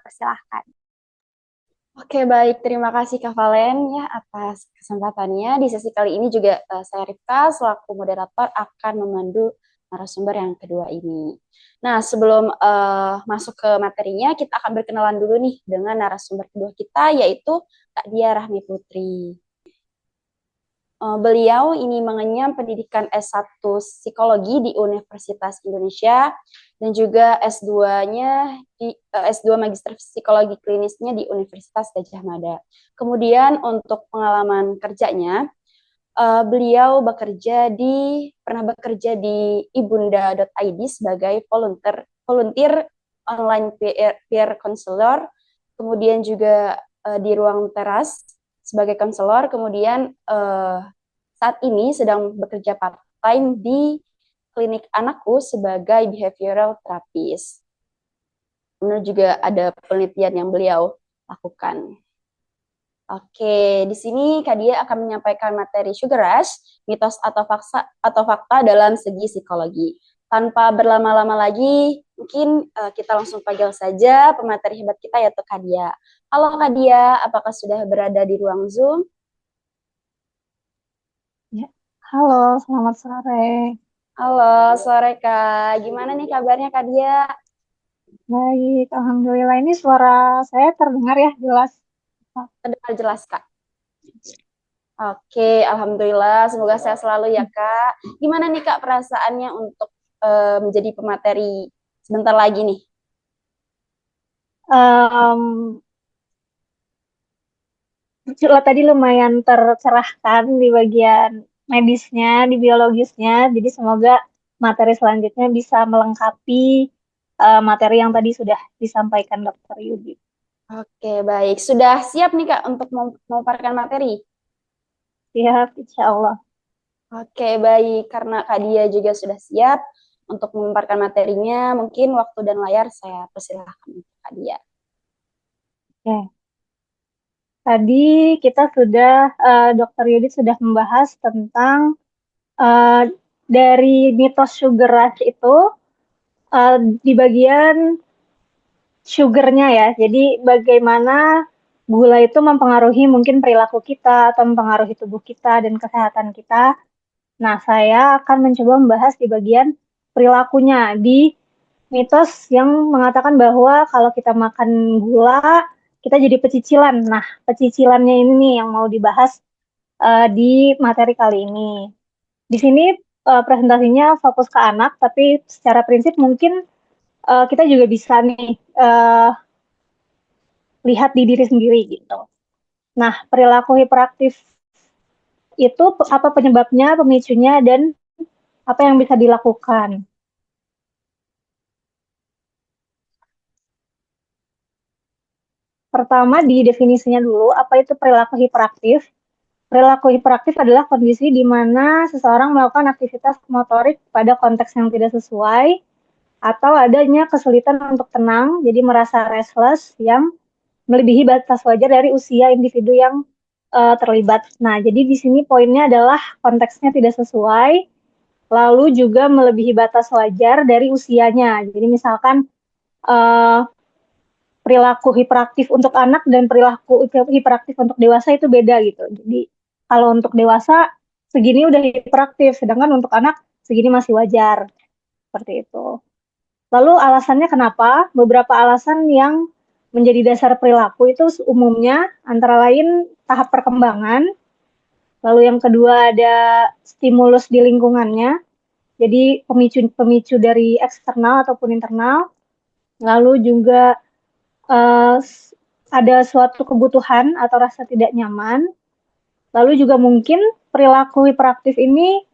Silahkan. Oke, baik. Terima kasih Kak Valen ya atas kesempatannya. Di sesi kali ini juga saya Rifka selaku moderator akan memandu narasumber yang kedua ini. Nah, sebelum masuk ke materinya, kita akan berkenalan dulu nih dengan narasumber kedua kita, yaitu Kak Dia Rahmi Putri. Beliau ini mengenyam pendidikan S1 Psikologi di Universitas Indonesia dan juga S2-nya S2 Magister Psikologi Klinisnya di Universitas Gadjah Mada. Kemudian untuk pengalaman kerjanya, beliau pernah bekerja di ibunda.id sebagai volunteer online peer counselor, kemudian juga di ruang teras sebagai konselor, kemudian saat ini sedang bekerja part-time di klinik anakku sebagai behavioral therapist. Kemudian juga ada penelitian yang beliau lakukan. Oke, di sini Kak Dia akan menyampaikan materi sugar rush, mitos atau fakta dalam segi psikologi. Tanpa berlama-lama lagi, mungkin kita langsung panggil saja pemateri hebat kita yaitu Kak Dia. Halo Kak Dia, apakah sudah berada di ruang Zoom? Ya. Halo, selamat sore. Halo, sore Kak. Gimana nih kabarnya Kak Dia? Baik, Alhamdulillah ini suara saya terdengar ya jelas. Terdengar jelas Kak. Oke, Alhamdulillah. Semoga sehat selalu ya Kak. Gimana nih Kak perasaannya untuk menjadi pemateri sebentar lagi nih? Um, Tadi lumayan tercerahkan di bagian medisnya, di biologisnya. Jadi semoga materi selanjutnya bisa melengkapi materi yang tadi sudah disampaikan Dokter Yudi. Oke, baik. Sudah siap nih Kak untuk memaparkan materi? Siap, insya Allah. Oke, baik. Karena Kak Dia juga sudah siap untuk memaparkan materinya, mungkin waktu dan layar saya persilahkan untuk Kak Dia. Oke. Tadi kita sudah, Dokter Yudi sudah membahas tentang uh, dari mitos sugar rush itu di bagian sugarnya ya. Jadi bagaimana gula itu mempengaruhi mungkin perilaku kita atau mempengaruhi tubuh kita dan kesehatan kita. Nah, saya akan mencoba membahas di bagian perilakunya di mitos yang mengatakan bahwa kalau kita makan gula, kita jadi pecicilan. Nah, pecicilannya ini nih yang mau dibahas di materi kali ini. Di sini presentasinya fokus ke anak, tapi secara prinsip mungkin kita juga bisa nih lihat di diri sendiri gitu. Nah, perilaku hiperaktif itu apa penyebabnya, pemicunya, dan apa yang bisa dilakukan. Pertama, di definisinya dulu, apa itu perilaku hiperaktif? Perilaku hiperaktif adalah kondisi di mana seseorang melakukan aktivitas motorik pada konteks yang tidak sesuai, atau adanya kesulitan untuk tenang, jadi merasa restless yang melebihi batas wajar dari usia individu yang terlibat. Nah, jadi di sini poinnya adalah konteksnya tidak sesuai, lalu juga melebihi batas wajar dari usianya. Jadi misalkan uh, perilaku hiperaktif untuk anak dan perilaku hiperaktif untuk dewasa itu beda gitu. Jadi kalau untuk dewasa segini udah hiperaktif, sedangkan untuk anak segini masih wajar. Seperti itu. Lalu alasannya kenapa? Beberapa alasan yang menjadi dasar perilaku itu umumnya antara lain tahap perkembangan, lalu yang kedua ada stimulus di lingkungannya, jadi pemicu dari eksternal ataupun internal, lalu juga uh, ada suatu kebutuhan atau rasa tidak nyaman, lalu juga mungkin perilaku hiperaktif ini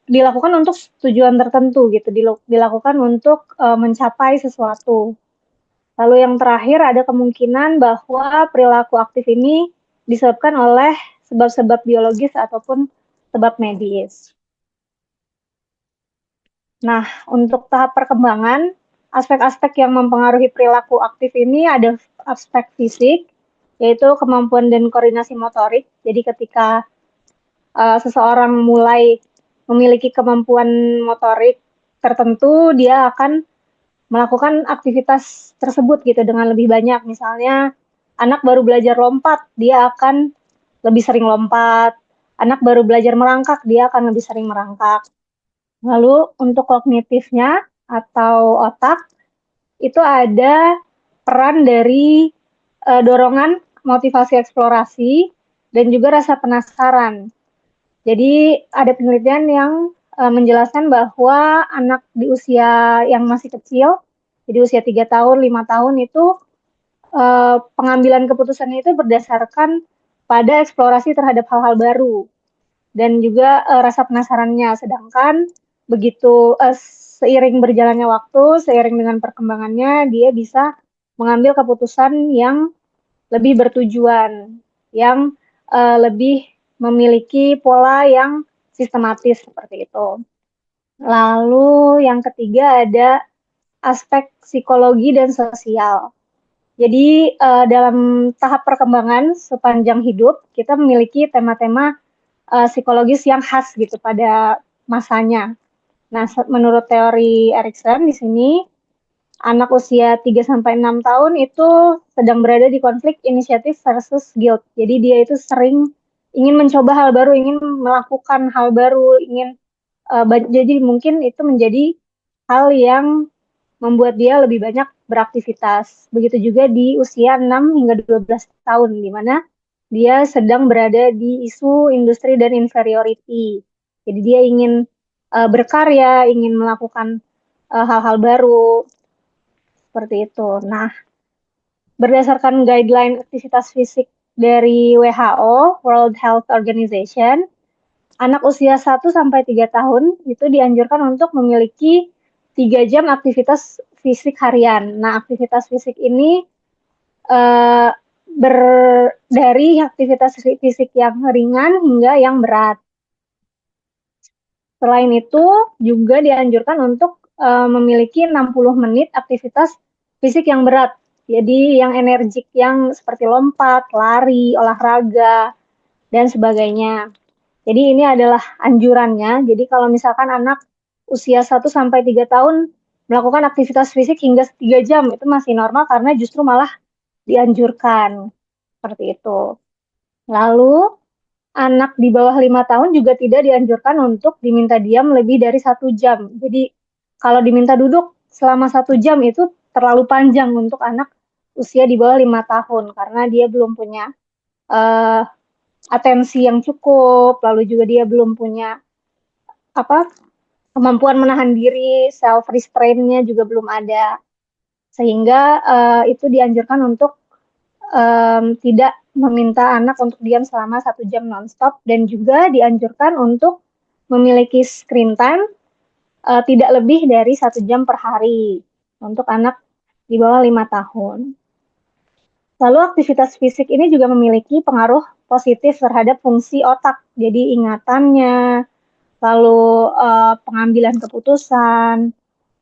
dilakukan untuk tujuan tertentu gitu, dilakukan untuk mencapai sesuatu. Lalu yang terakhir ada kemungkinan bahwa perilaku aktif ini disebabkan oleh sebab-sebab biologis ataupun sebab medis. Nah, untuk tahap perkembangan, aspek-aspek yang mempengaruhi perilaku aktif ini ada aspek fisik, yaitu kemampuan dan koordinasi motorik. Jadi ketika seseorang mulai memiliki kemampuan motorik tertentu, dia akan melakukan aktivitas tersebut gitu dengan lebih banyak. Misalnya anak baru belajar lompat, dia akan lebih sering lompat. Anak baru belajar merangkak, dia akan lebih sering merangkak. Lalu untuk kognitifnya atau otak, itu ada peran dari dorongan motivasi eksplorasi dan juga rasa penasaran. Jadi ada penelitian yang menjelaskan bahwa anak di usia yang masih kecil, jadi usia 3 tahun, 5 tahun itu pengambilan keputusan itu berdasarkan pada eksplorasi terhadap hal-hal baru dan juga rasa penasarannya. Sedangkan begitu seiring berjalannya waktu, seiring dengan perkembangannya, dia bisa mengambil keputusan yang lebih bertujuan, yang lebih memiliki pola yang sistematis seperti itu. Lalu yang ketiga ada aspek psikologi dan sosial. Jadi dalam tahap perkembangan sepanjang hidup kita memiliki tema-tema psikologis yang khas gitu pada masanya. Nah, menurut teori Erikson di sini anak usia 3 sampai 6 tahun itu sedang berada di konflik inisiatif versus guilt. Jadi dia itu sering ingin mencoba hal baru, ingin melakukan hal baru, ingin jadi mungkin itu menjadi hal yang membuat dia lebih banyak beraktivitas. Begitu juga di usia 6 hingga 12 tahun di mana dia sedang berada di isu industri dan inferiority. Jadi dia ingin berkarya, ingin melakukan hal-hal baru seperti itu. Nah, berdasarkan guideline aktivitas fisik dari WHO, World Health Organization, anak usia 1 sampai 3 tahun itu dianjurkan untuk memiliki 3 jam aktivitas fisik harian. Nah, aktivitas fisik ini eh, dari aktivitas fisik yang ringan hingga yang berat. Selain itu, juga dianjurkan untuk memiliki 60 menit aktivitas fisik yang berat. Jadi yang energik, yang seperti lompat, lari, olahraga, dan sebagainya. Jadi ini adalah anjurannya. Jadi kalau misalkan anak usia 1 sampai 3 tahun melakukan aktivitas fisik hingga 3 jam, itu masih normal karena justru malah dianjurkan. Seperti itu. Lalu anak di bawah 5 tahun juga tidak dianjurkan untuk diminta diam lebih dari 1 jam. Jadi kalau diminta duduk selama 1 jam itu terlalu panjang untuk anak usia di bawah 5 tahun karena dia belum punya uh, atensi yang cukup, lalu juga dia belum punya apa kemampuan menahan diri, self restraint-nya juga belum ada, sehingga itu dianjurkan untuk tidak meminta anak untuk diam selama 1 jam nonstop dan juga dianjurkan untuk memiliki screen time tidak lebih dari 1 jam per hari untuk anak di bawah 5 tahun. Lalu aktivitas fisik ini juga memiliki pengaruh positif terhadap fungsi otak, jadi ingatannya, lalu pengambilan keputusan,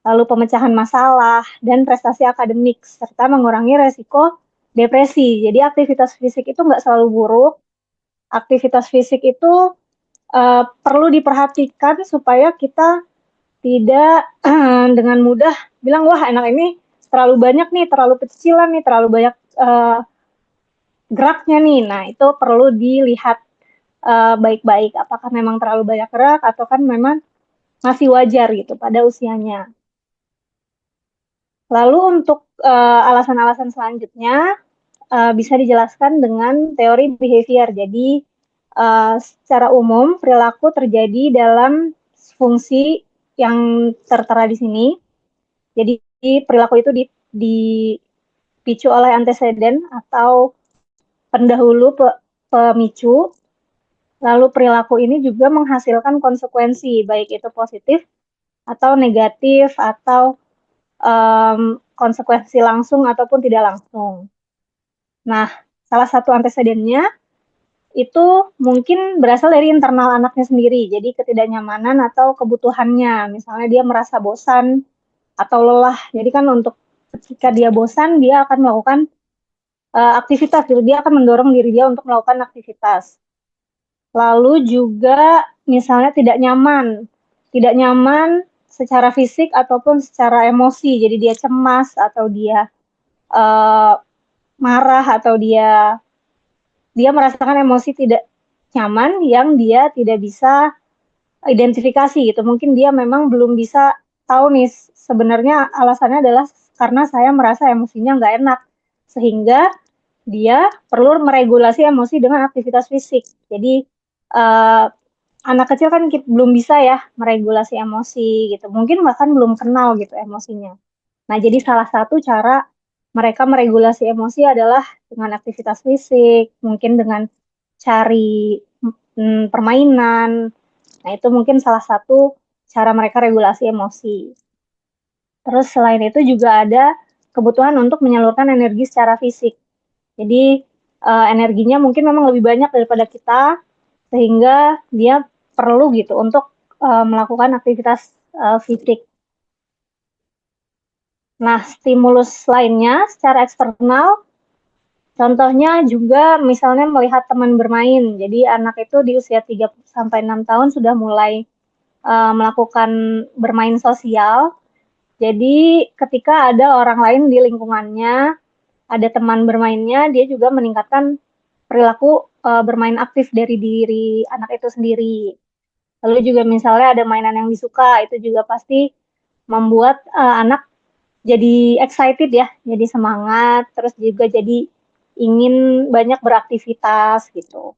lalu pemecahan masalah, dan prestasi akademik, serta mengurangi resiko depresi. Jadi aktivitas fisik itu nggak selalu buruk. Aktivitas fisik itu perlu diperhatikan supaya kita tidak dengan mudah bilang, wah anak ini terlalu banyak nih, terlalu kecilan nih, terlalu banyak geraknya nih. Nah, itu perlu dilihat baik-baik. Apakah memang terlalu banyak gerak atau kan memang masih wajar gitu pada usianya. Lalu untuk alasan-alasan selanjutnya bisa dijelaskan dengan teori behavior. Jadi secara umum perilaku terjadi dalam fungsi yang tertera di sini. Jadi perilaku itu dipicu oleh anteseden atau pendahulu pemicu. Lalu perilaku ini juga menghasilkan konsekuensi, baik itu positif atau negatif atau konsekuensi langsung ataupun tidak langsung. Nah, salah satu antecedennya itu mungkin berasal dari internal anaknya sendiri, jadi ketidaknyamanan atau kebutuhannya. Misalnya dia merasa bosan atau lelah, jadi kan untuk ketika dia bosan, dia akan melakukan aktivitas, gitu. Dia akan mendorong diri dia untuk melakukan aktivitas. Lalu juga misalnya tidak nyaman secara fisik ataupun secara emosi. Jadi dia cemas atau dia uh, marah atau dia merasakan emosi tidak nyaman yang dia tidak bisa identifikasi gitu. Mungkin dia memang belum bisa tahu nih sebenarnya alasannya adalah karena saya merasa emosinya nggak enak. Sehingga dia perlu meregulasi emosi dengan aktivitas fisik. Jadi anak kecil kan belum bisa ya meregulasi emosi gitu. Mungkin bahkan belum kenal gitu emosinya. Nah, jadi salah satu cara mereka meregulasi emosi adalah dengan aktivitas fisik, mungkin dengan cari permainan. Nah, itu mungkin salah satu cara mereka regulasi emosi. Terus selain itu juga ada kebutuhan untuk menyalurkan energi secara fisik. Jadi energinya mungkin memang lebih banyak daripada kita, sehingga dia perlu gitu untuk melakukan aktivitas fisik. Nah, stimulus lainnya secara eksternal, contohnya juga misalnya melihat teman bermain. Jadi anak itu di usia 3-6 tahun sudah mulai melakukan bermain sosial. Jadi ketika ada orang lain di lingkungannya, ada teman bermainnya, dia juga meningkatkan perilaku bermain aktif dari diri anak itu sendiri. Lalu juga misalnya ada mainan yang disuka, itu juga pasti membuat anak jadi excited ya, jadi semangat, terus juga jadi ingin banyak beraktivitas gitu.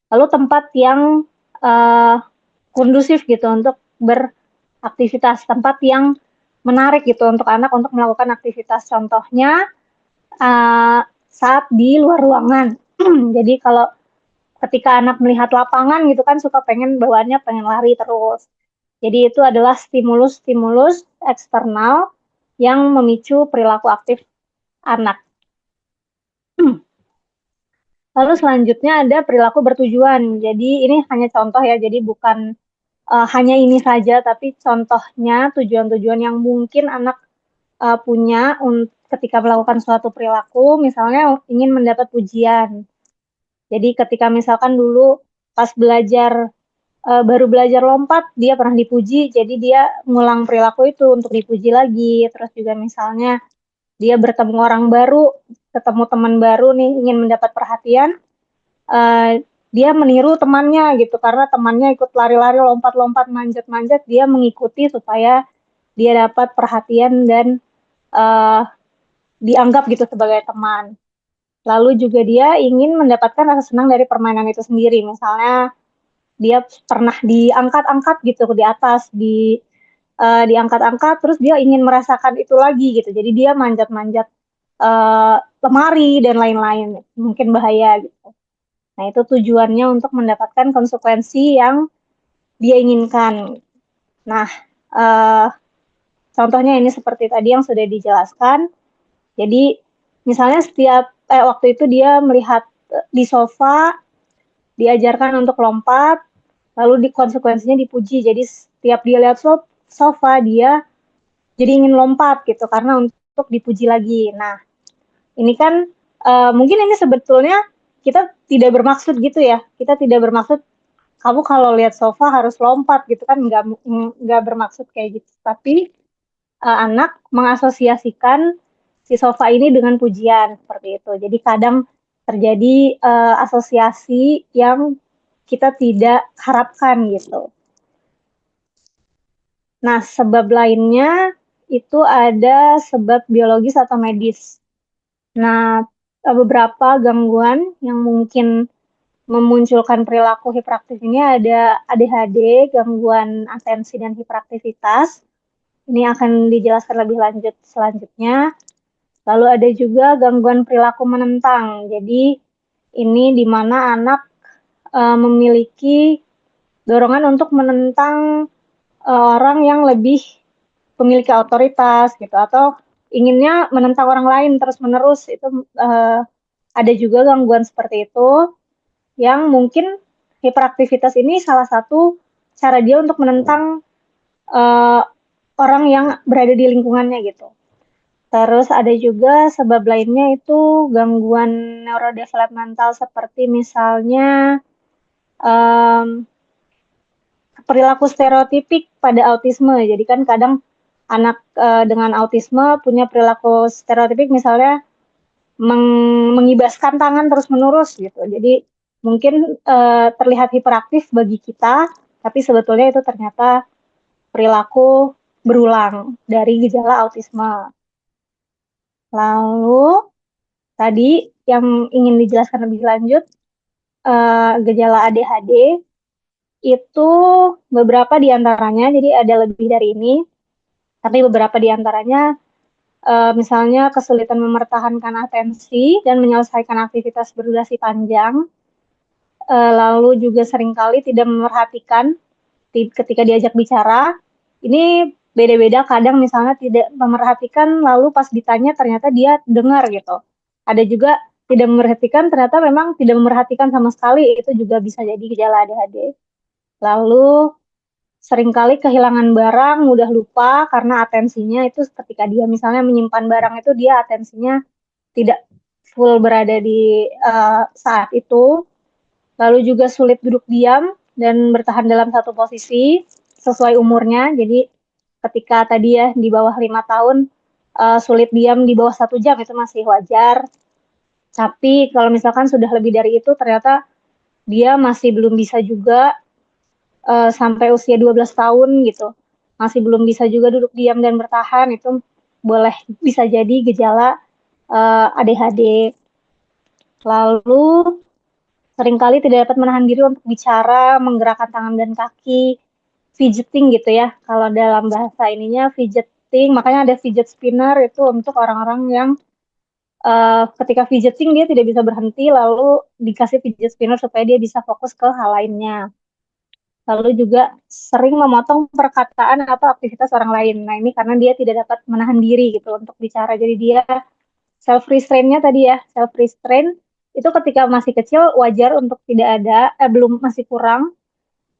Lalu tempat yang uh, kondusif gitu untuk beraktivitas, tempat yang menarik gitu untuk anak untuk melakukan aktivitas. Contohnya saat di luar ruangan. Jadi kalau ketika anak melihat lapangan gitu kan suka pengen bawaannya pengen lari terus. Jadi itu adalah stimulus-stimulus eksternal yang memicu perilaku aktif anak. Lalu selanjutnya ada perilaku bertujuan. Jadi ini hanya contoh ya, jadi bukan hanya ini saja, tapi contohnya tujuan-tujuan yang mungkin anak punya ketika melakukan suatu perilaku, misalnya ingin mendapat pujian. Jadi ketika misalkan dulu pas baru belajar lompat, dia pernah dipuji, jadi dia ngulang perilaku itu untuk dipuji lagi. Terus juga misalnya dia bertemu orang baru, ketemu teman baru nih, ingin mendapat perhatian, dia meniru temannya gitu, karena temannya ikut lari-lari, lompat-lompat, manjat-manjat, dia mengikuti supaya dia dapat perhatian dan dianggap gitu sebagai teman. Lalu juga dia ingin mendapatkan rasa senang dari permainan itu sendiri. Misalnya dia pernah diangkat-angkat gitu di atas, diangkat-angkat, terus dia ingin merasakan itu lagi gitu. Jadi dia manjat-manjat lemari dan lain-lain. Mungkin bahaya gitu. Nah, itu tujuannya untuk mendapatkan konsekuensi yang dia inginkan. Nah, contohnya ini seperti tadi yang sudah dijelaskan. Jadi, misalnya waktu itu dia melihat di sofa, diajarkan untuk lompat, lalu konsekuensinya dipuji. Jadi, setiap dia lihat sofa, dia jadi ingin lompat gitu, karena untuk dipuji lagi. Nah, ini kan mungkin ini sebetulnya kita tidak bermaksud gitu ya. Kita tidak bermaksud kamu kalau lihat sofa harus lompat gitu kan, nggak bermaksud kayak gitu. Tapi anak mengasosiasikan si sofa ini dengan pujian seperti itu. Jadi kadang terjadi asosiasi yang kita tidak harapkan gitu. Nah, sebab lainnya itu ada sebab biologis atau medis. Nah, beberapa gangguan yang mungkin memunculkan perilaku hiperaktif ini ada ADHD, gangguan atensi dan hiperaktivitas. Ini akan dijelaskan lebih lanjut selanjutnya. Lalu ada juga gangguan perilaku menentang. Jadi ini di mana anak memiliki dorongan untuk menentang orang yang lebih memiliki otoritas gitu, atau inginnya menentang orang lain terus-menerus. Itu ada juga gangguan seperti itu yang mungkin hiperaktivitas ini salah satu cara dia untuk menentang orang yang berada di lingkungannya gitu. Terus ada juga sebab lainnya itu gangguan neurodevelopmental seperti misalnya perilaku stereotipik pada autisme. Jadi kan kadang anak dengan autisme punya perilaku stereotipik, misalnya mengibaskan tangan terus-menerus gitu. Jadi mungkin terlihat hiperaktif bagi kita, tapi sebetulnya itu ternyata perilaku berulang dari gejala autisme. Lalu tadi yang ingin dijelaskan lebih lanjut, gejala ADHD itu beberapa diantaranya, jadi ada lebih dari ini, tapi beberapa diantaranya misalnya kesulitan mempertahankan atensi dan menyelesaikan aktivitas berdurasi panjang, lalu juga seringkali tidak memperhatikan ketika diajak bicara. Ini beda-beda, kadang misalnya tidak memperhatikan lalu pas ditanya ternyata dia dengar gitu. Ada juga tidak memperhatikan ternyata memang tidak memperhatikan sama sekali, itu juga bisa jadi gejala ADHD. Lalu seringkali kehilangan barang, mudah lupa karena atensinya itu ketika dia misalnya menyimpan barang itu dia atensinya tidak full berada di saat itu. Lalu juga sulit duduk diam dan bertahan dalam satu posisi sesuai umurnya. Jadi ketika tadi ya di bawah 5 tahun sulit diam di bawah 1 jam itu masih wajar. Tapi kalau misalkan sudah lebih dari itu ternyata dia masih belum bisa juga sampai usia 12 tahun gitu. Masih belum bisa juga duduk diam dan bertahan, itu boleh bisa jadi gejala ADHD. Lalu seringkali tidak dapat menahan diri untuk bicara, menggerakkan tangan dan kaki, fidgeting gitu ya. Kalau dalam bahasa ininya fidgeting, makanya ada fidget spinner itu untuk orang-orang yang ketika fidgeting dia tidak bisa berhenti, lalu dikasih fidget spinner supaya dia bisa fokus ke hal lainnya. Lalu juga sering memotong perkataan atau aktivitas orang lain. Nah, ini karena dia tidak dapat menahan diri gitu untuk bicara. Jadi dia self restraint-nya tadi ya, self restraint itu ketika masih kecil wajar untuk tidak ada, belum, masih kurang.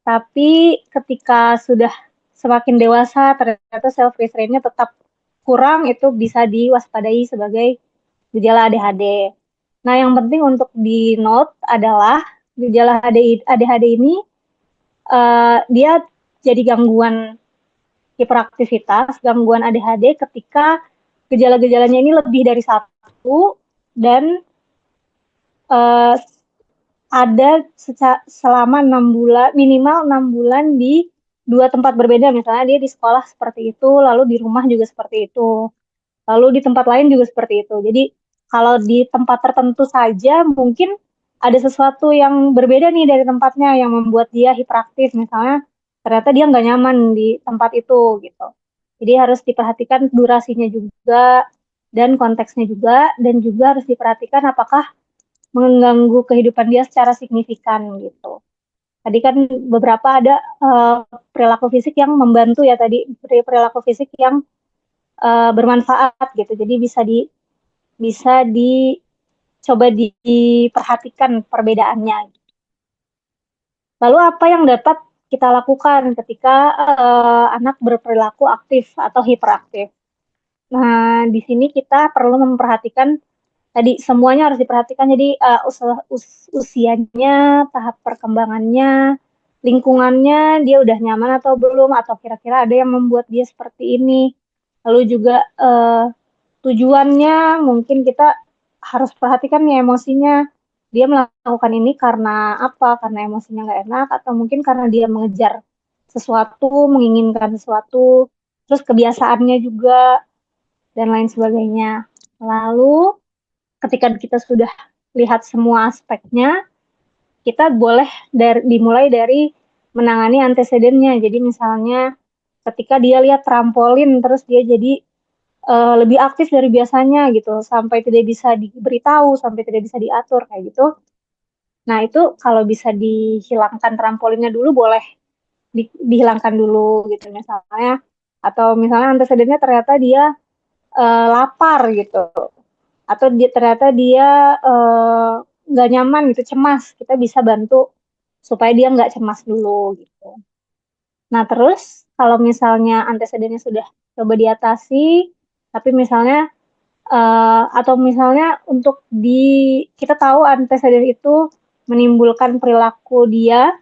Tapi ketika sudah semakin dewasa ternyata self restraint-nya tetap kurang, itu bisa diwaspadai sebagai gejala ADHD. Nah, yang penting untuk di note adalah gejala ADHD ini dia jadi gangguan hiperaktivitas, gangguan ADHD ketika gejala-gejalanya ini lebih dari satu dan uh, ada selama 6 bulan, minimal 6 bulan di 2 tempat berbeda. Misalnya dia di sekolah seperti itu, lalu di rumah juga seperti itu, lalu di tempat lain juga seperti itu. Jadi kalau di tempat tertentu saja mungkin ada sesuatu yang berbeda nih dari tempatnya yang membuat dia hiperaktif. Misalnya ternyata dia nggak nyaman di tempat itu gitu. Jadi harus diperhatikan durasinya juga dan konteksnya juga, dan juga harus diperhatikan apakah mengganggu kehidupan dia secara signifikan gitu. Tadi kan beberapa ada perilaku fisik yang membantu ya, tadi perilaku fisik yang bermanfaat gitu. Jadi bisa dicoba diperhatikan perbedaannya. Lalu apa yang dapat kita lakukan ketika anak berperilaku aktif atau hiperaktif? Nah, di sini kita perlu memperhatikan tadi semuanya harus diperhatikan. Jadi usianya, tahap perkembangannya, lingkungannya, dia udah nyaman atau belum, atau kira-kira ada yang membuat dia seperti ini. Lalu juga tujuannya, mungkin kita harus perhatikan nih emosinya. Dia melakukan ini karena apa? Karena emosinya nggak enak, atau mungkin karena dia mengejar sesuatu, menginginkan sesuatu, terus kebiasaannya juga, dan lain sebagainya. Lalu ketika kita sudah lihat semua aspeknya, kita boleh dimulai dari menangani antecedennya. Jadi misalnya ketika dia lihat trampolin, terus dia jadi lebih aktif dari biasanya gitu, sampai tidak bisa diberitahu, sampai tidak bisa diatur kayak gitu. Nah itu kalau bisa dihilangkan trampolinnya dulu, boleh dihilangkan dulu gitu misalnya. Atau misalnya antecedennya ternyata dia lapar gitu, atau ternyata dia nggak nyaman gitu, cemas, kita bisa bantu supaya dia nggak cemas dulu gitu. Nah terus kalau misalnya antecedennya sudah coba diatasi, tapi misalnya atau misalnya untuk kita tahu anteseden itu menimbulkan perilaku dia,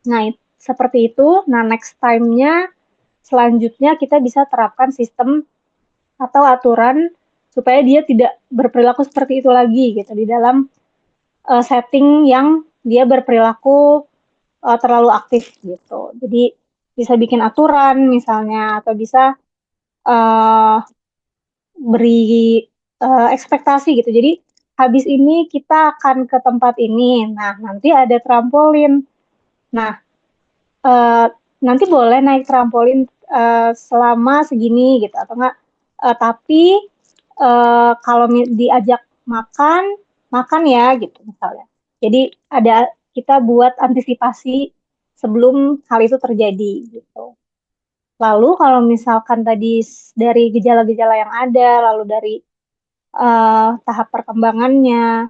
nah seperti itu, nah next time-nya selanjutnya kita bisa terapkan sistem atau aturan supaya dia tidak berperilaku seperti itu lagi gitu di dalam setting yang dia berperilaku terlalu aktif gitu. Jadi bisa bikin aturan misalnya atau bisa uh, beri ekspektasi gitu. Jadi habis ini kita akan ke tempat ini. Nah, nanti ada trampolin. Nah, uh, nanti boleh naik trampolin selama segini gitu atau enggak. Tapi kalau diajak makan, makan ya gitu misalnya. Jadi ada kita buat antisipasi sebelum hal itu terjadi gitu. Lalu kalau misalkan tadi dari gejala-gejala yang ada, lalu dari tahap perkembangannya,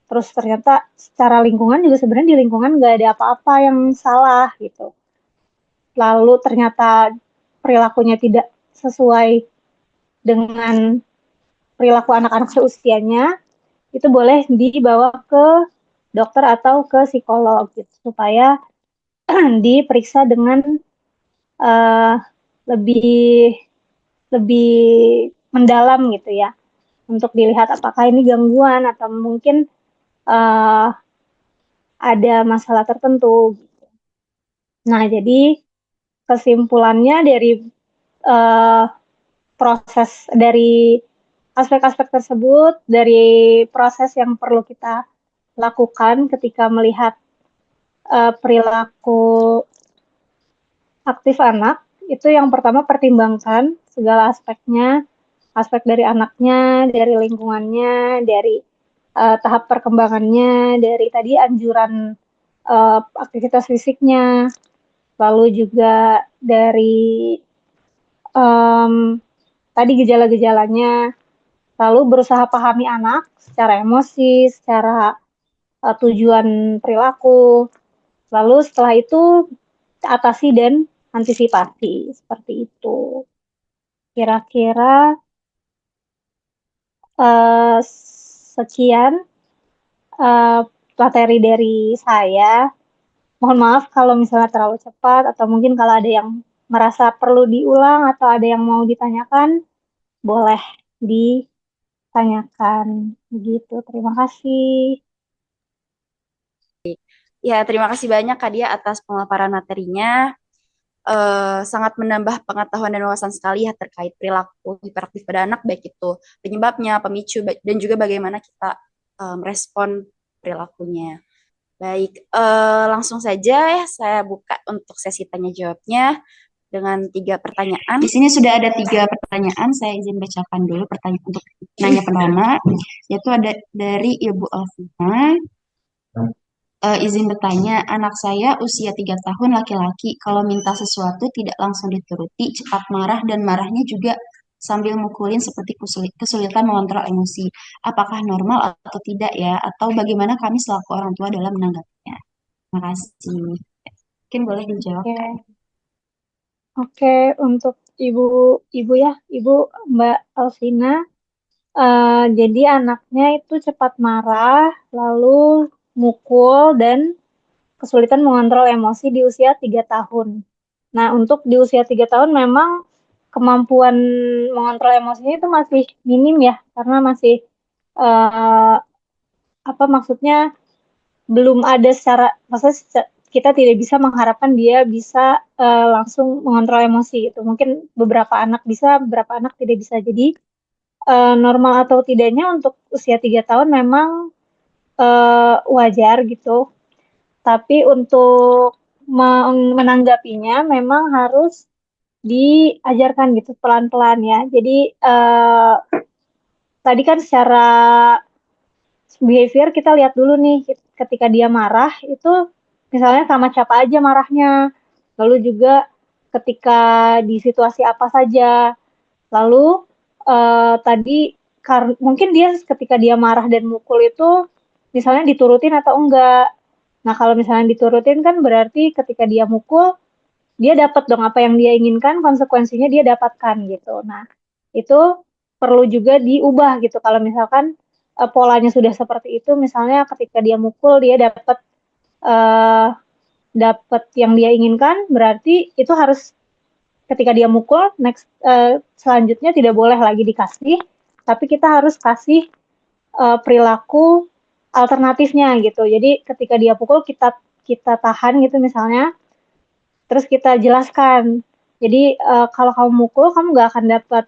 terus ternyata secara lingkungan juga sebenarnya di lingkungan nggak ada apa-apa yang salah gitu. Lalu ternyata perilakunya tidak sesuai dengan perilaku anak-anak seusianya, itu boleh dibawa ke dokter atau ke psikolog gitu, supaya diperiksa dengan uh, lebih lebih mendalam gitu ya, untuk dilihat apakah ini gangguan atau mungkin uh, ada masalah tertentu. Nah, jadi kesimpulannya dari uh, proses dari aspek-aspek tersebut, dari proses yang perlu kita lakukan ketika melihat perilaku aktif anak, itu yang pertama pertimbangkan segala aspeknya, aspek dari anaknya, dari lingkungannya, dari tahap perkembangannya, dari tadi anjuran aktivitas fisiknya, lalu juga dari tadi gejala-gejalanya, lalu berusaha pahami anak secara emosi, secara tujuan perilaku, lalu setelah itu atasi dan antisipasi seperti itu. Kira-kira sekian materi dari saya. Mohon maaf kalau misalnya terlalu cepat atau mungkin kalau ada yang merasa perlu diulang atau ada yang mau ditanyakan, boleh ditanyakan. Begitu. Terima kasih. Ya, terima kasih banyak Kak Dia atas pemaparan materinya. Sangat menambah pengetahuan dan wawasan sekali ya terkait perilaku hiperaktif pada anak, baik itu penyebabnya, pemicu, dan juga bagaimana kita merespon perilakunya. Baik, langsung saja ya saya buka untuk sesi tanya jawabnya dengan 3 pertanyaan. Di sini sudah ada 3 pertanyaan, saya izin bacakan dulu pertanyaan untuk nanya pertama, yaitu ada dari Ibu Alvina. Izin bertanya, anak saya usia 3 tahun laki-laki, kalau minta sesuatu tidak langsung dituruti, cepat marah dan marahnya juga sambil mukulin seperti kesulitan mengontrol emosi. Apakah normal atau tidak ya? Atau bagaimana kami selaku orang tua dalam menanggapinya? Terima kasih. Mungkin boleh dijawab. Oke, untuk ibu ya, ibu Mbak Alvina. Jadi anaknya itu cepat marah, lalu mukul dan kesulitan mengontrol emosi di usia 3 tahun. Nah, untuk di usia 3 tahun memang kemampuan mengontrol emosinya itu masih minim ya, karena masih uh, apa maksudnya belum ada maksudnya kita tidak bisa mengharapkan dia bisa langsung mengontrol emosi gitu. Mungkin beberapa anak bisa, beberapa anak tidak bisa. Jadi normal atau tidaknya untuk usia 3 tahun memang wajar gitu. Tapi untuk menanggapinya memang harus diajarkan gitu pelan-pelan ya. Jadi tadi kan secara behavior kita lihat dulu nih ketika dia marah itu misalnya sama siapa aja marahnya. Lalu juga ketika di situasi apa saja. Lalu tadi mungkin dia ketika dia marah dan mukul itu misalnya diturutin atau enggak. Nah, kalau misalnya diturutin kan berarti ketika dia mukul dia dapat dong apa yang dia inginkan, konsekuensinya dia dapatkan gitu. Nah, itu perlu juga diubah gitu. Kalau misalkan polanya sudah seperti itu, misalnya ketika dia mukul dia dapat uh, dapat yang dia inginkan, berarti itu harus ketika dia mukul, selanjutnya tidak boleh lagi dikasih, tapi kita harus kasih perilaku alternatifnya gitu. Jadi ketika dia pukul kita kita tahan gitu misalnya, terus kita jelaskan. Jadi kalau kamu mukul kamu nggak akan dapat.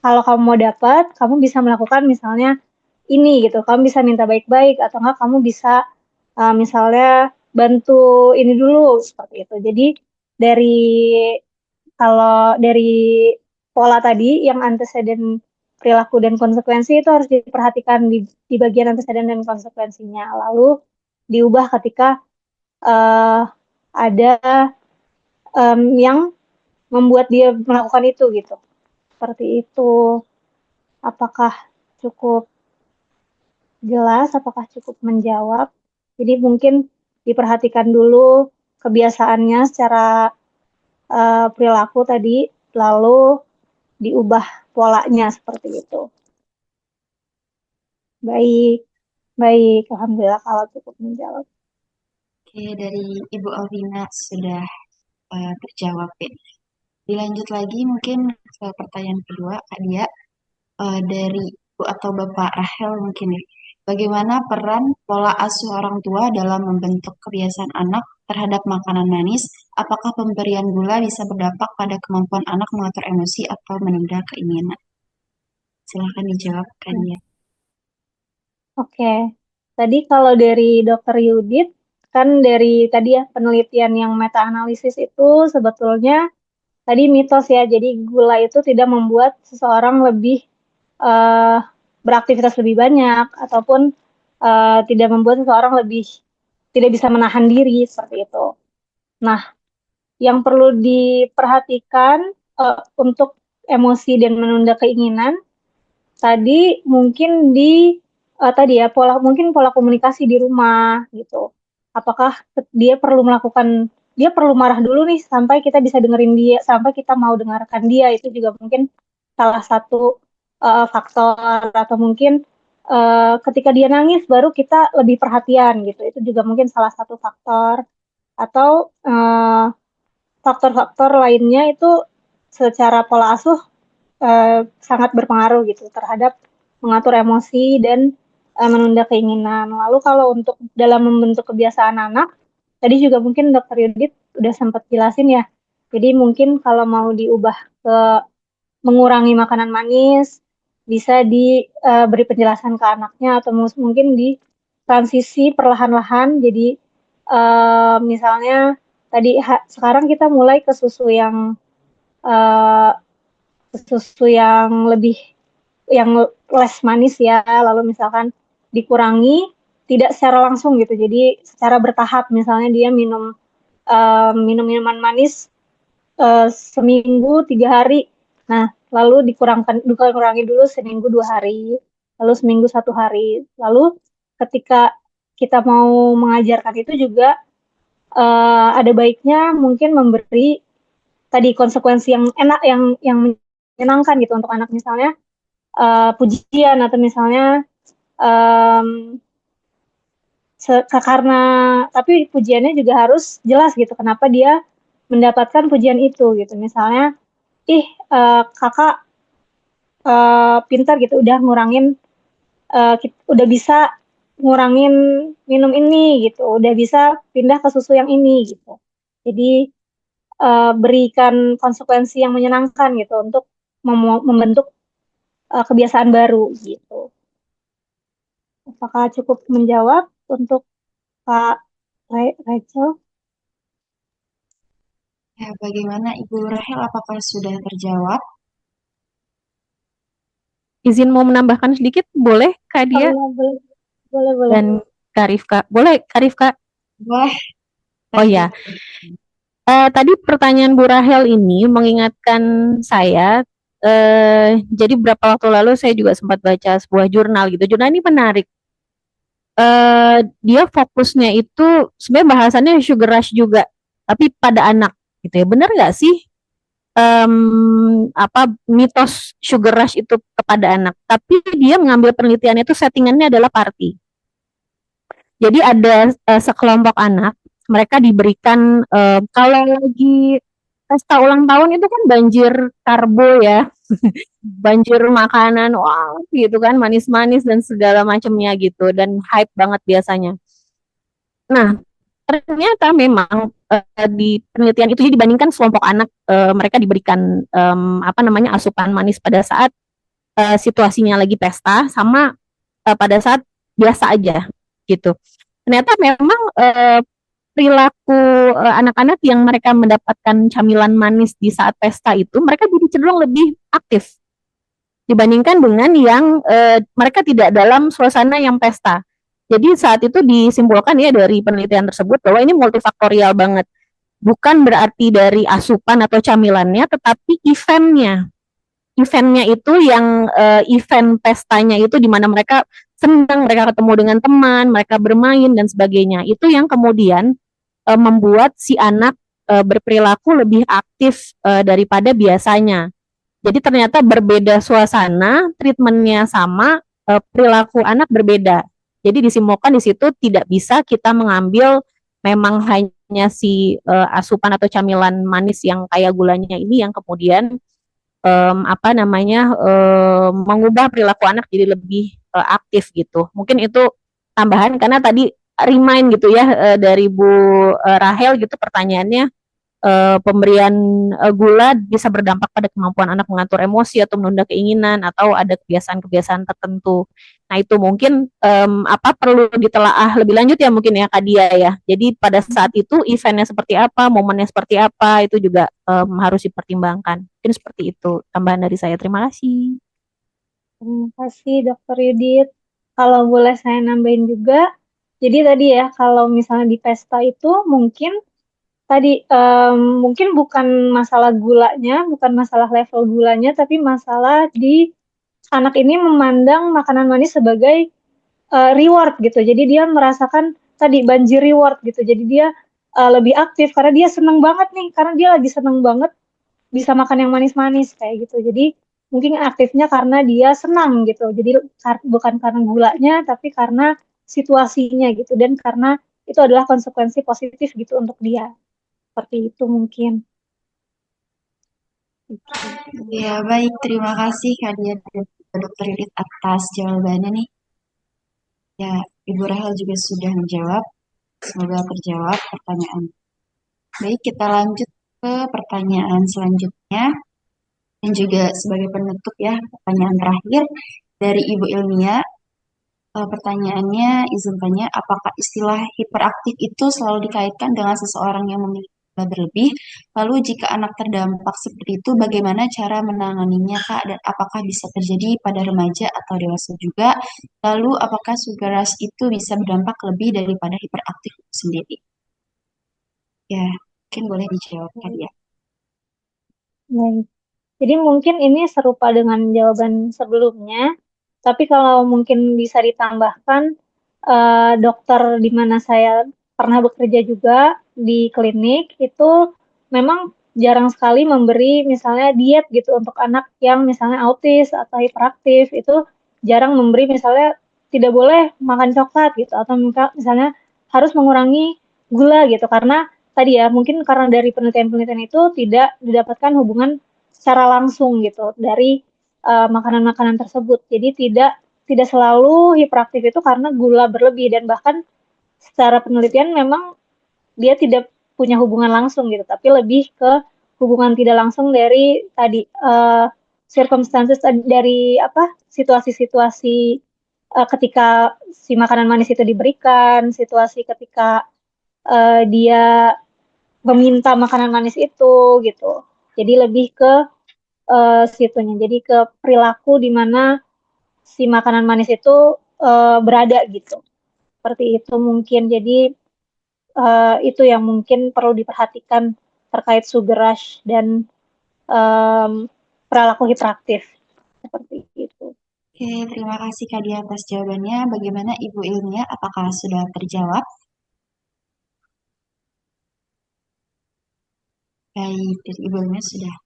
Kalau kamu mau dapat, kamu bisa melakukan misalnya ini gitu. Kamu bisa minta baik-baik atau enggak kamu bisa misalnya bantu ini dulu seperti itu. Jadi dari kalau dari pola tadi yang antecedent perilaku dan konsekuensi itu harus diperhatikan di bagian antecedent dan konsekuensinya. Lalu diubah ketika uh, ada yang membuat dia melakukan itu gitu. Seperti itu. Apakah cukup jelas? Apakah cukup menjawab? Jadi mungkin diperhatikan dulu kebiasaannya secara perilaku tadi, lalu diubah polanya seperti itu. Baik, baik. Alhamdulillah kalau cukup menjawab. Oke, dari Ibu Alvina sudah terjawab ya. Dilanjut lagi mungkin ke pertanyaan kedua, Kak Dia. Dari Ibu atau Bapak Rahel mungkin ya. Bagaimana peran pola asuh orang tua dalam membentuk kebiasaan anak terhadap makanan manis? Apakah pemberian gula bisa berdampak pada kemampuan anak mengatur emosi atau menunda keinginan? Silahkan dijawab, Kak Dia. Oke, tadi kalau dari Dokter Yudit, kan dari tadi ya penelitian yang meta-analisis itu sebetulnya tadi mitos ya, jadi gula itu tidak membuat seseorang lebih uh, beraktivitas lebih banyak ataupun tidak membuat seseorang lebih tidak bisa menahan diri seperti itu. Nah, yang perlu diperhatikan untuk emosi dan menunda keinginan tadi mungkin tadi ya mungkin pola komunikasi di rumah gitu. Apakah dia perlu marah dulu nih sampai kita bisa dengerin dia, sampai kita mau dengarkan dia, itu juga mungkin salah satu faktor, atau mungkin ketika dia nangis baru kita lebih perhatian gitu. Itu juga mungkin salah satu faktor, atau faktor-faktor lainnya itu secara pola asuh sangat berpengaruh gitu terhadap mengatur emosi dan menunda keinginan. Lalu kalau untuk dalam membentuk kebiasaan anak, tadi juga mungkin Dokter Yudit udah sempat jelasin ya. Jadi mungkin kalau mau diubah ke mengurangi makanan manis, bisa diberi penjelasan ke anaknya, atau mungkin di transisi perlahan-lahan. Jadi misalnya tadi sekarang kita mulai ke uh, susu yang lebih yang less manis ya, lalu misalkan dikurangi tidak secara langsung gitu, jadi secara bertahap, misalnya dia minum minuman manis seminggu 3 hari, nah lalu dikurangi dulu seminggu 2 hari, lalu seminggu 1 hari, lalu ketika kita mau mengajarkan itu juga ada baiknya mungkin memberi tadi konsekuensi yang enak, yang menyenangkan gitu untuk anak, misalnya pujian, atau misalnya um, karena tapi pujiannya juga harus jelas gitu kenapa dia mendapatkan pujian itu gitu, misalnya kakak pintar gitu udah bisa ngurangin minum ini gitu, udah bisa pindah ke susu yang ini gitu. Jadi berikan konsekuensi yang menyenangkan gitu untuk membentuk kebiasaan baru gitu. Apakah cukup menjawab untuk Kak Rachel? Ya, bagaimana Ibu Rahel? Apakah sudah terjawab? Izin mau menambahkan sedikit, boleh Kak Dia Boleh, boleh. dan Kak Rifka? Boleh Kak Rifka? Boleh. Oh ya, tadi pertanyaan Bu Rahel ini mengingatkan saya, jadi beberapa waktu lalu saya juga sempat baca sebuah jurnal gitu. Jurnal ini menarik. Dia fokusnya itu sebenarnya bahasannya sugar rush juga, tapi pada anak gitu ya. Benar nggak sih mitos sugar rush itu kepada anak? Tapi dia mengambil penelitiannya itu settingannya adalah party. Jadi ada sekelompok anak mereka diberikan kalau lagi pesta ulang tahun itu kan banjir karbo ya, banjir makanan, wah gitu kan, manis-manis dan segala macamnya gitu, dan hype banget biasanya. Nah, ternyata memang di penelitian itu jadi dibandingkan sekelompok anak, mereka diberikan apa namanya asupan manis pada saat situasinya lagi pesta sama pada saat biasa aja gitu. Ternyata memang perilaku anak-anak yang mereka mendapatkan camilan manis di saat pesta itu mereka jadi cenderung lebih aktif dibandingkan dengan yang mereka tidak dalam suasana yang pesta. Jadi saat itu disimpulkan ya dari penelitian tersebut bahwa ini multifaktorial banget. Bukan berarti dari asupan atau camilannya, tetapi eventnya. Eventnya itu yang event pestanya itu di mana mereka senang, mereka ketemu dengan teman, mereka bermain dan sebagainya. Itu yang kemudian membuat si anak berperilaku lebih aktif daripada biasanya. Jadi ternyata berbeda suasana, treatmentnya sama, perilaku anak berbeda. Jadi disimpulkan di situ tidak bisa kita mengambil memang hanya si asupan atau camilan manis yang kaya gulanya ini yang kemudian apa namanya mengubah perilaku anak jadi lebih aktif gitu. Mungkin itu tambahan karena tadi remind gitu ya dari Bu Rahel gitu pertanyaannya pemberian gula bisa berdampak pada kemampuan anak mengatur emosi atau menunda keinginan atau ada kebiasaan-kebiasaan tertentu. Nah itu mungkin apa perlu ditelaah lebih lanjut ya mungkin ya Kak Dia ya. Jadi pada saat itu eventnya seperti apa, momennya seperti apa itu juga harus dipertimbangkan. Mungkin seperti itu tambahan dari saya. Terima kasih. Terima kasih Dokter Yudit. Kalau boleh saya nambahin juga, jadi tadi ya kalau misalnya di pesta itu mungkin tadi mungkin bukan masalah gulanya, bukan masalah level gulanya, tapi masalah di anak ini memandang makanan manis sebagai reward gitu. Jadi dia merasakan tadi banjir reward gitu. Jadi dia lebih aktif karena dia seneng banget nih, karena dia lagi seneng banget bisa makan yang manis-manis kayak gitu. Jadi mungkin aktifnya karena dia senang gitu. Jadi bukan karena gulanya, tapi karena situasinya gitu dan karena itu adalah konsekuensi positif gitu untuk dia. Seperti itu mungkin. Ya, baik. Terima kasih Kak Dia dan Dokter Didit atas jawabannya nih. Ya, Ibu Rahel juga sudah menjawab. Semoga terjawab pertanyaan. Baik, kita lanjut ke pertanyaan selanjutnya. Dan juga sebagai penutup ya, pertanyaan terakhir dari Ibu Ilmia. Pertanyaannya, izin tanya, apakah istilah hiperaktif itu selalu dikaitkan dengan seseorang yang memiliki gula berlebih? Lalu jika anak terdampak seperti itu, bagaimana cara menanganinya, Kak? Dan apakah bisa terjadi pada remaja atau dewasa juga? Lalu apakah sugar rush itu bisa berdampak lebih daripada hiperaktif itu sendiri? Ya, mungkin boleh dijawab, Kak ya. Baik. Jadi mungkin ini serupa dengan jawaban sebelumnya, tapi kalau mungkin bisa ditambahkan, dokter di mana saya pernah bekerja juga di klinik itu memang jarang sekali memberi misalnya diet gitu untuk anak yang misalnya autis atau hiperaktif itu jarang memberi misalnya tidak boleh makan coklat gitu atau misalnya harus mengurangi gula gitu karena tadi ya mungkin karena dari penelitian-penelitian itu tidak didapatkan hubungan secara langsung gitu dari makanan-makanan tersebut. Jadi tidak selalu hiperaktif itu karena gula berlebih dan bahkan secara penelitian memang dia tidak punya hubungan langsung gitu, tapi lebih ke hubungan tidak langsung dari tadi circumstances dari apa situasi-situasi ketika si makanan manis itu diberikan, situasi ketika dia meminta makanan manis itu gitu. Jadi lebih ke situnya. Jadi ke perilaku di mana si makanan manis itu berada gitu. Seperti itu mungkin. Jadi itu yang mungkin perlu diperhatikan terkait sugar rush dan perilaku hiperaktif. Seperti itu. Oke, terima kasih Kak Dia atas jawabannya. Bagaimana Ibu Ilmia? Apakah sudah terjawab? Baik, dari Ibu Ilmia sudah.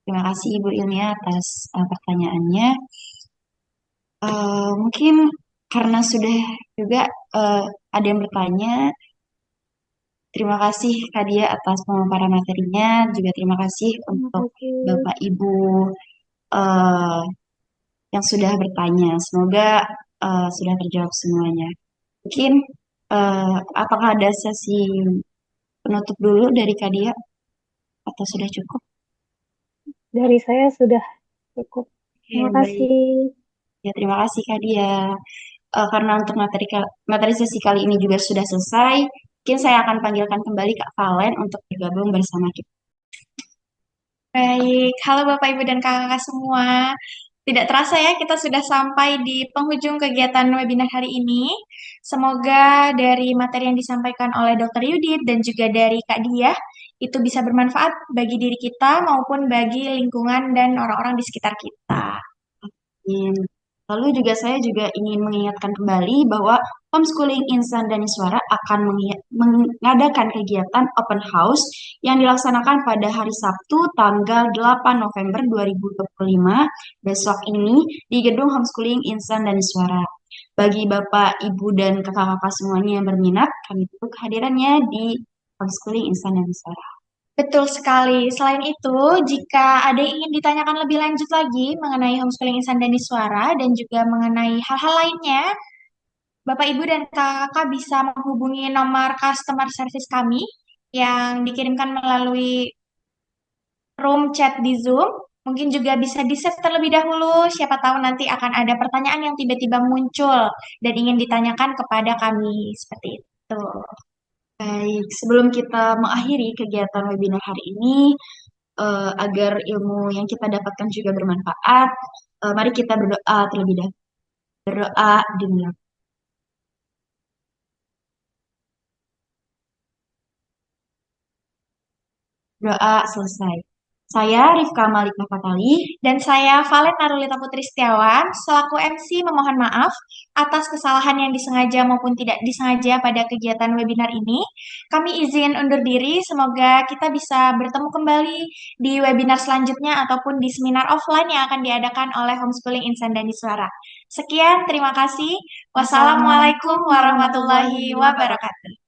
Terima kasih Ibu Ilmia atas pertanyaannya. Mungkin karena sudah juga ada yang bertanya, Terima kasih Kak Dia atas pemaparan materinya, juga terima kasih Terima untuk kasih. Bapak Ibu eh, yang sudah bertanya. Semoga sudah terjawab semuanya. Mungkin apakah ada sesi penutup dulu dari Kak Dia atau sudah cukup? Dari saya sudah cukup. Oke, Terima baik. kasih. Ya, terima kasih Kak Dia. Karena untuk materi sesi kali ini juga sudah selesai, mungkin saya akan panggilkan kembali Kak Valen untuk bergabung bersama kita. Baik, halo Bapak, Ibu, dan kakak-kakak semua. Tidak terasa ya, kita sudah sampai di penghujung kegiatan webinar hari ini. Semoga dari materi yang disampaikan oleh Dr. Yudit dan juga dari Kak Diah, itu bisa bermanfaat bagi diri kita maupun bagi lingkungan dan orang-orang di sekitar kita. Amin. Lalu juga saya juga ingin mengingatkan kembali bahwa Homeschooling Insan Daniswara akan mengadakan kegiatan open house yang dilaksanakan pada hari Sabtu tanggal 8 November 2025 besok ini di gedung Homeschooling Insan Daniswara. Bagi Bapak, Ibu, dan kakak-kakak semuanya yang berminat, kami tunggu kehadirannya di Homeschooling Insan Daniswara. Betul sekali. Selain itu, jika ada yang ingin ditanyakan lebih lanjut lagi mengenai homeschooling insan Daniswara dan juga mengenai hal-hal lainnya, Bapak, Ibu, dan Kakak bisa menghubungi nomor customer service kami yang dikirimkan melalui room chat di Zoom. Mungkin juga bisa di-save terlebih dahulu, siapa tahu nanti akan ada pertanyaan yang tiba-tiba muncul dan ingin ditanyakan kepada kami. Seperti itu. Baik, sebelum kita mengakhiri kegiatan webinar hari ini, agar ilmu yang kita dapatkan juga bermanfaat, mari kita berdoa terlebih dahulu. Berdoa dimulai. Doa selesai. Saya Rifka Malika Fatali. Dan saya Valen Narulita Putri Setiawan, selaku MC memohon maaf atas kesalahan yang disengaja maupun tidak disengaja pada kegiatan webinar ini. Kami izin undur diri, semoga kita bisa bertemu kembali di webinar selanjutnya ataupun di seminar offline yang akan diadakan oleh Homeschooling Insan Daniswara. Sekian, terima kasih. Wassalamualaikum warahmatullahi wabarakatuh.